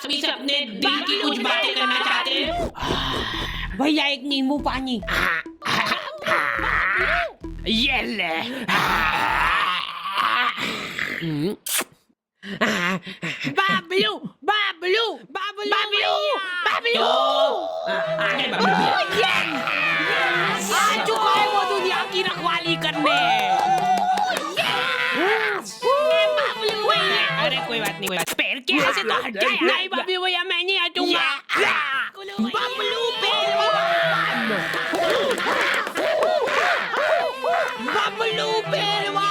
सभी से अपने दिल की कुछ बातें करना चाहते हैं? भैया एक नींबू पानी। ये ले। बाबलू बाबलू बाबलू बाबलू, बाबलू आगे बाबलू भैया। आ चुका है वो दुनिया की रखवाली करने। बाबलू भैया, अरे कोई बात नहीं, कोई बात पैर के यहाँ से तो हट जाए। नहीं बाबलू भैया मैं नहीं हटूंगा। बाबलू पहलवान, बाबलू पहलवान।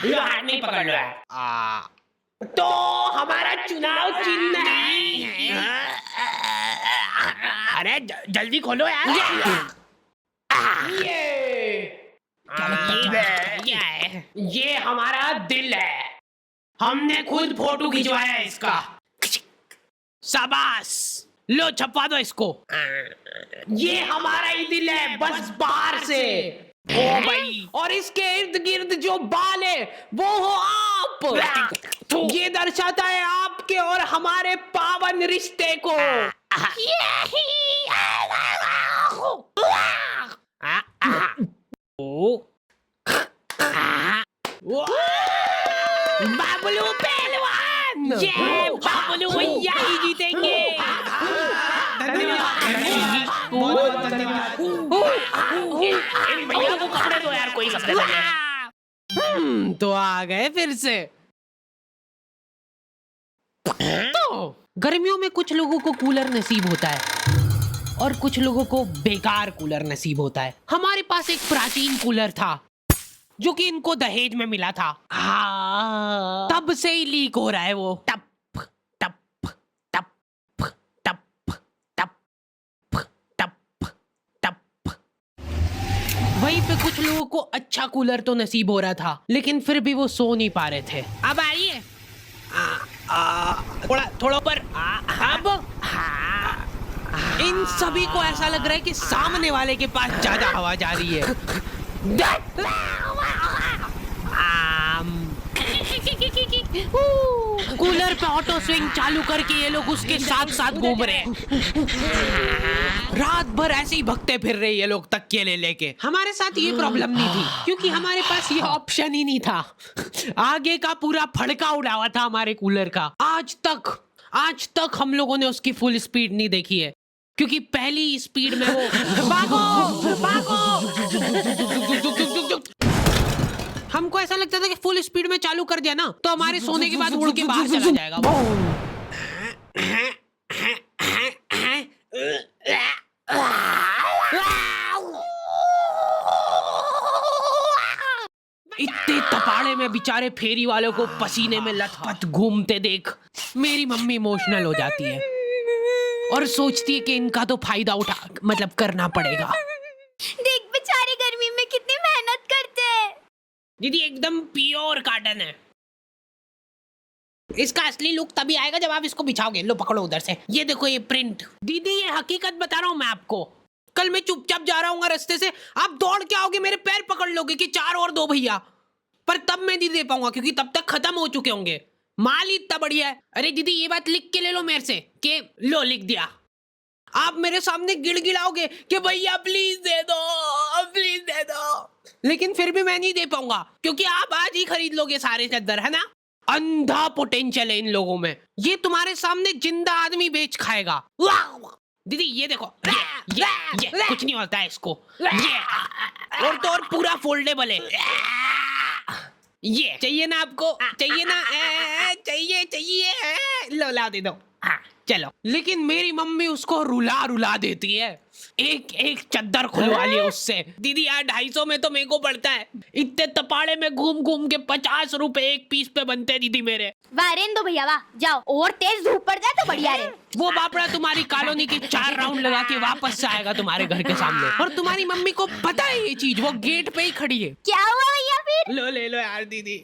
ये हाथ नहीं पकड़ लो है। तो हमारा चुनाव चिन्ह है। अरे जल्दी खोलो यार। ये क्या है? ये हमारा दिल है। हमने खुद फोटो खिंचवाया है इसका। शाबाश, लो छपवा दो इसको। ये हमारा ही दिल है, बस बाहर से। ओ भाई, और इसके इर्द गिर्द जो बाल है वो हो आप। ये दर्शाता है आपके और हमारे पावन रिश्ते को। बाबलू पहलवान, ये बाबलू भैया ही जीतेंगे। इन भैया को कपड़े दो यार, कोई कपड़े दो। तो आ गए फिर से। तो गर्मियों में कुछ लोगों को कूलर नसीब होता है और कुछ लोगों को बेकार कूलर नसीब होता है। हमारे पास एक प्राचीन कूलर था जो कि इनको दहेज में मिला था। तब से ही लीक हो रहा है वो। टप टप टप टप टप टप टप। वहीं पे कुछ लोगों को अच्छा कूलर तो नसीब हो रहा था, लेकिन फिर भी वो सो नहीं पा रहे थे। अब आइए, थोड़ा ऊपर। अब इन सभी को ऐसा लग रहा है कि सामने वाले के पास ज्यादा हवा जा रही है। कूलर पे ऑटो स्विंग चालू करके ये लोग उसके साथ साथ घूम रहे हैं। रात भर ऐसे ही भगते फिर रहे ये लोग तकिए ले लेके। हमारे साथ ये प्रॉब्लम नहीं थी क्योंकि हमारे पास ये ऑप्शन ही नहीं था। आगे का पूरा फड़का उड़ा हुआ था हमारे कूलर का। आज तक हम लोगों ने उसकी फुल स्पीड नहीं देखी है क्योंकि पहली स्पीड में वो भागो। हमको ऐसा लगता था कि फुल स्पीड में चालू कर दिया ना तो हमारे सोने के बाद उड़ के बाहर चला जाएगा। इतने तपाड़े में बेचारे फेरी वालों को पसीने में लथपथ घूमते देख मेरी मम्मी इमोशनल हो जाती है और सोचती है कि इनका तो फायदा करना पड़ेगा। देख बेचारे गर्मी में कितनी मेहनत करते हैं। दीदी एकदम प्योर कॉटन है। इसका असली लुक तभी आएगा जब आप इसको बिछाओगे। लो पकड़ो उधर से। ये देखो ये प्रिंट। दीदी ये हकीकत बता रहा हूँ मैं आपको। कल मैं चुपचाप जा रहा हूँ रास्ते से, आप दौड़ के आओगे मेरे पैर पकड़ लोगे कि 4 और 2 भैया, पर तब मैं नहीं दे पाऊंगा क्योंकि तब तक खत्म हो चुके होंगे। माल ही इतना बढ़िया है। अरे दीदी ये बात लिख के ले लो मेरे से कि लो लिख दिया। आप मेरे सामने गिड़गिड़ाओगे कि भैया प्लीज दे दो, लेकिन फिर भी मैं नहीं दे पाऊंगा क्योंकि आप आज ही खरीद लोगे सारे चद्दर, है ना। अंधा पोटेंशियल है इन लोगों में। ये तुम्हारे सामने जिंदा आदमी बेच खाएगा। दीदी ये देखो, ये कुछ नहीं होता है इसको। ये और तो और पूरा फोल्डेबल है। ये चाहिए ना आपको? चाहिए ना? चाहिए। लो ला दे दो। चलो। लेकिन मेरी मम्मी उसको रुला देती है। एक चद्दर खुलवा लिया उससे। दीदी यार 250 में तो मेरे को पड़ता है। इतने तपाड़े में घूम के 50 रुपए एक पीस पे बनते हैं दीदी मेरे। वाह रेन दो भैया वाह, जाओ और तेज धूप पड़ जाए तो बढ़िया रहे। वो बापड़ा तुम्हारी कॉलोनी की 4 राउंड लगा के वापस से आएगा तुम्हारे घर के सामने। और तुम्हारी मम्मी को पता है ये चीज, वो गेट पे ही खड़ी है। क्या हुआ भैया फिर? फिर? लो ले लो यार दीदी।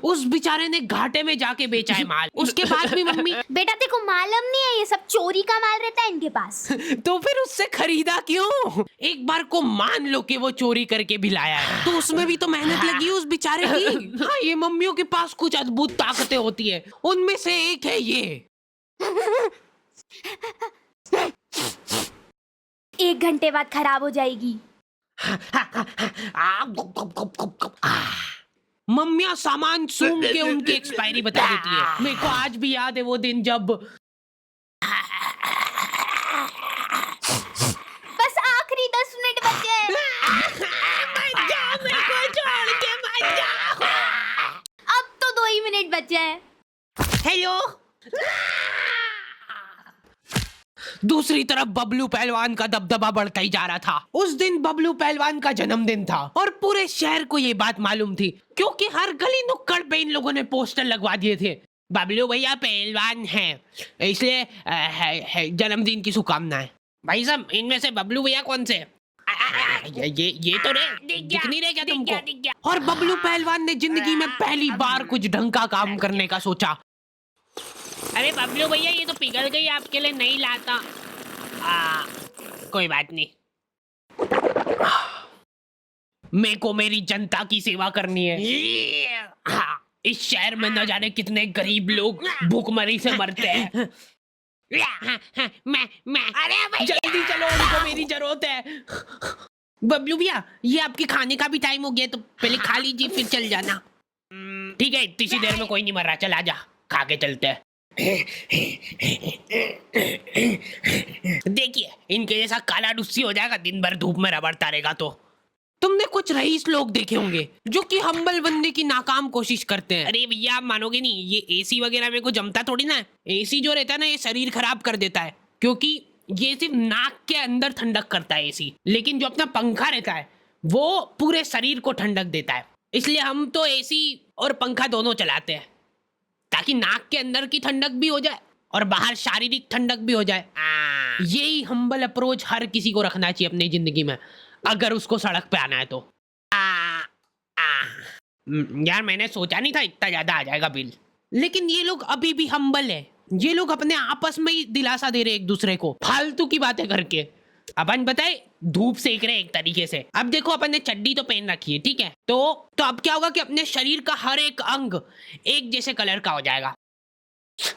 उस बेचारे ने घाटे में जाके बेचा है माल, उसके बाद भी मम्मी। बेटा देखो मालूम नहीं है, ये सब चोरी का माल रहता है इनके पास। तो फिर उससे खरीदा क्यों? एक बार को मान लो कि वो चोरी करके भी लाया है, तो उसमें भी तो मेहनत लगी उस बेचारे की। हाँ, ये मम्मियों के पास कुछ अद्भुत ताकतें होती है, उनमें से एक है ये। 1 घंटे बाद खराब हो जाएगी। मम्मियाँ सामान सूंघ के उनकी एक्सपायरी बता देती है। मेरे को आज भी याद है वो दिन जब बस आखिरी 10 मिनट बचे हैं। अब तो 2 ही मिनट बचे हैं। हेलो। दूसरी तरफ बबलू पहलवान का दबदबा बढ़ता ही जा रहा था। उस दिन बबलू पहलवान का जन्मदिन था और पूरे शहर को ये बात मालूम थी, क्योंकि हर गली नुक्कड़ पे इन लोगों ने पोस्टर लगवा दिए थे, बबलू भैया पहलवान हैं, इसलिए जन्मदिन की शुभकामनाएं। भाई साहब, इनमें से बबलू भैया कौन से? ये तो दिख नहीं रहे क्या तुमको? और बबलू पहलवान ने जिंदगी में पहली बार कुछ ढंग का काम करने का सोचा। अरे बबलू भैया, ये तो पिघल गई, आपके लिए नहीं लाता। कोई बात नहीं। मेरे को मेरी जनता की सेवा करनी है। इस शहर में न जाने कितने गरीब लोग भूखमरी से मरते हैं। मैं अरे भाई, जल्दी चलो, उनको मेरी जरूरत है। बबलू भैया, ये आपके खाने का भी टाइम हो गया, तो पहले खा लीजिए फिर चल जाना। ठीक है, इतनी सी देर में कोई नहीं मर रहा, चल आजा, खा के चलते हैं। देखिए, इनके जैसा काला डुस्सी हो जाएगा, दिन भर धूप में रबड़ता रहेगा। तो तुमने कुछ रईस लोग देखे होंगे जो कि हम्बल बनने की नाकाम कोशिश करते हैं। अरे भैया, आप मानोगे नहीं, ये एसी वगैरह में को जमता थोड़ी ना है। एसी जो रहता है ना, ये शरीर खराब कर देता है, क्योंकि ये सिर्फ नाक के अंदर ठंडक करता है एसी, लेकिन जो अपना पंखा रहता है वो पूरे शरीर को ठंडक देता है। इसलिए हम तो एसी और पंखा दोनों चलाते हैं, ताकि नाक के अंदर की ठंडक भी हो जाए और बाहर शारीरिक ठंडक भी हो जाए। यही हम्बल अप्रोच हर किसी को रखना चाहिए अपनी जिंदगी में, अगर उसको सड़क पे आना है तो। यार, मैंने सोचा नहीं था इतना ज्यादा आ जाएगा बिल। लेकिन ये लोग अभी भी हम्बल है, ये लोग अपने आपस में ही दिलासा दे रहे एक दूसरे को फालतू की बातें करके। अपन बताए धूप सेक रहे एक तरीके से। अब देखो, अपन ने चड्डी तो पहन रखी है, ठीक है, तो अब क्या होगा कि अपने शरीर का हर एक अंग एक जैसे कलर का हो जाएगा।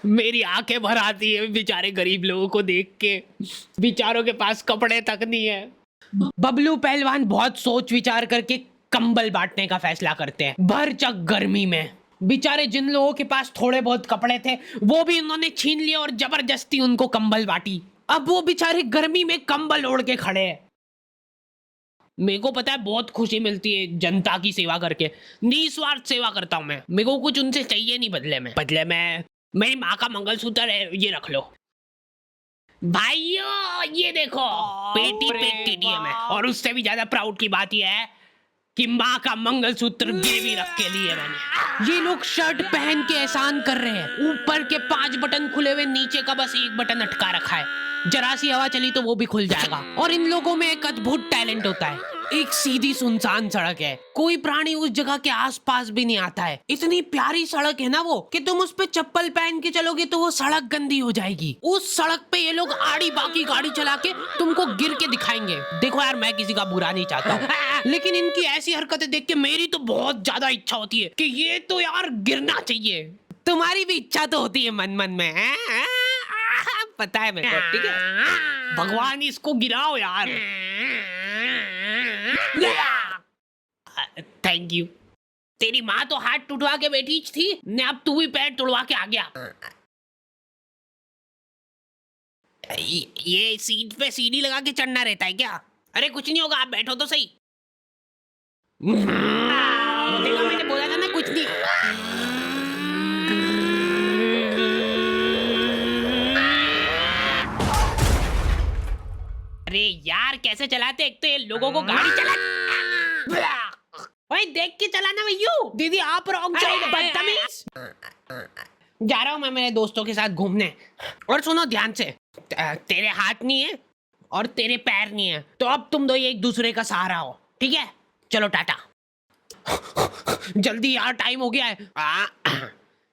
मेरी आंखें भर आती है बेचारे गरीब लोगों को देख के, बेचारों के पास कपड़े तक नहीं है। बबलू पहलवान बहुत सोच विचार करके कंबल बांटने का फैसला करते हैं भरचक गर्मी में। बेचारे जिन लोगों के पास थोड़े बहुत कपड़े थे वो भी उन्होंने छीन लिए और जबरदस्ती उनको कंबल बांटी। अब वो बेचारे गर्मी में कंबल ओढ़ के खड़े हैं। मेरे को पता है बहुत खुशी मिलती है जनता की सेवा करके, निस्वार्थ सेवा करता हूँ मैं। मेरे को कुछ उनसे चाहिए नहीं बदले में मेरी माँ का मंगलसूत्र है, ये रख लो। भाइयों, ये देखो, पेटी पे टीडीएम है। और उससे भी ज्यादा प्राउड की बात यह है कि माँ का मंगलसूत्र गिरवी रख के लिए मैंने। ये लोग शर्ट पहन के एहसान कर रहे हैं, ऊपर के 5 बटन खुले हुए, नीचे का बस 1 बटन अटका रखा है। जरा सी हवा चली तो वो भी खुल जाएगा। और इन लोगों में एक अद्भुत टैलेंट होता है। एक सीधी सुनसान सड़क है, कोई प्राणी उस जगह के आसपास भी नहीं आता है। इतनी प्यारी सड़क है ना वो, कि तुम उस पे चप्पल पहन के चलोगे तो वो सड़क गंदी हो जाएगी। उस सड़क पे ये लोग आड़ी बाकी गाड़ी चला के तुमको गिर के दिखाएंगे। देखो यार, मैं किसी का बुरा नहीं चाहता हूँ, लेकिन इनकी ऐसी हरकतें देख के मेरी तो बहुत ज्यादा इच्छा होती है कि ये तो यार गिरना चाहिए। तुम्हारी भी इच्छा तो होती है मन मन में, पता है मेरे को, ठीक है। भगवान, इसको गिराओ यार। Thank you. तेरी माँ तो हाथ टूटवा के बैठी थी ने, अब तू भी पैर तोड़वा के आ गया। ये सीट पे सीढ़ी लगा के चढ़ना रहता है क्या? अरे कुछ नहीं होगा, आप बैठो तो सही। देखा, मैंने बोला था ना कुछ नहीं। अरे यार, कैसे चलाते? एक तो ये लोगों को गाड़ी चला। ओए, देख के चलाना भैया। दीदी आप रॉन्ग साइड, बदतमीज। जा रहा हूँ मैं मेरे दोस्तों के साथ घूमने। और सुनो ध्यान से, तेरे हाथ नहीं है और तेरे पैर नहीं है, तो अब तुम दो एक दूसरे का सहारा हो, ठीक है? चलो टाटा। जल्दी यार, टाइम हो गया है।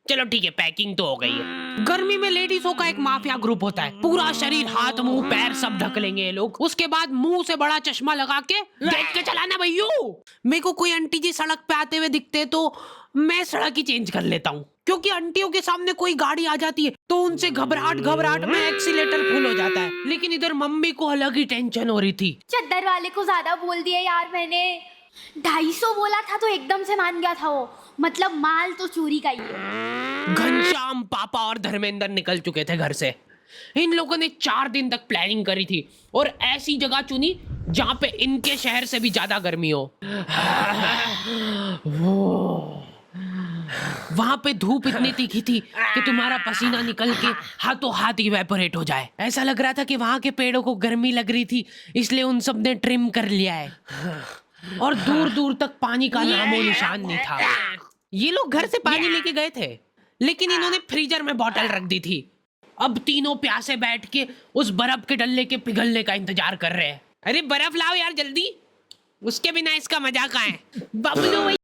चलो ठीक है, पैकिंग तो हो गई है। गर्मी में लेडीजों का एक माफिया ग्रुप होता है, पूरा शरीर, हाथ मुंह पैर सब ढक लेंगे ये लोग। उसके बाद मुंह से बड़ा चश्मा लगा के देख के चलाना भैया। मेरे को कोई आंटी जी सड़क पे आते हुए दिखते तो मैं सड़क ही चेंज कर लेता हूँ, क्योंकि आंटियों के सामने कोई गाड़ी आ जाती है तो उनसे घबराहट में एक्सीलेटर फुल हो जाता है। लेकिन इधर मम्मी को अलग ही टेंशन हो रही थी। चद्दर वाले को ज्यादा बोल दिया यार मैंने। 250 बोला था तो एकदम से मान गया था वो, मतलब माल तो चोरी का ही है। घनश्याम, पापा और धर्मेंद्र निकल चुके थे घर से। इन लोगों ने 4 दिन तक प्लानिंग करी थी और ऐसी जगह चुनी जहां पे इनके शहर से भी ज्यादा गर्मी हो। वहां पे धूप इतनी तीखी थी कि तुम्हारा पसीना निकल के हाथों हाथ इवेपोरेट हो जाए। ऐसा लग रहा था कि वहां के पेड़ों को गर्मी लग रही थी, इसलिए उन सब ने ट्रिम कर लिया है और दूर दूर तक पानी का नामो निशान नहीं था। ये लोग घर से पानी लेके गए थे, लेकिन इन्होंने फ्रीजर में बोतल रख दी थी। अब तीनों प्यासे बैठ के उस बर्फ के डल्ले के पिघलने का इंतजार कर रहे हैं। अरे बर्फ लाओ यार जल्दी, उसके बिना इसका मजा कहाँ है। बबलू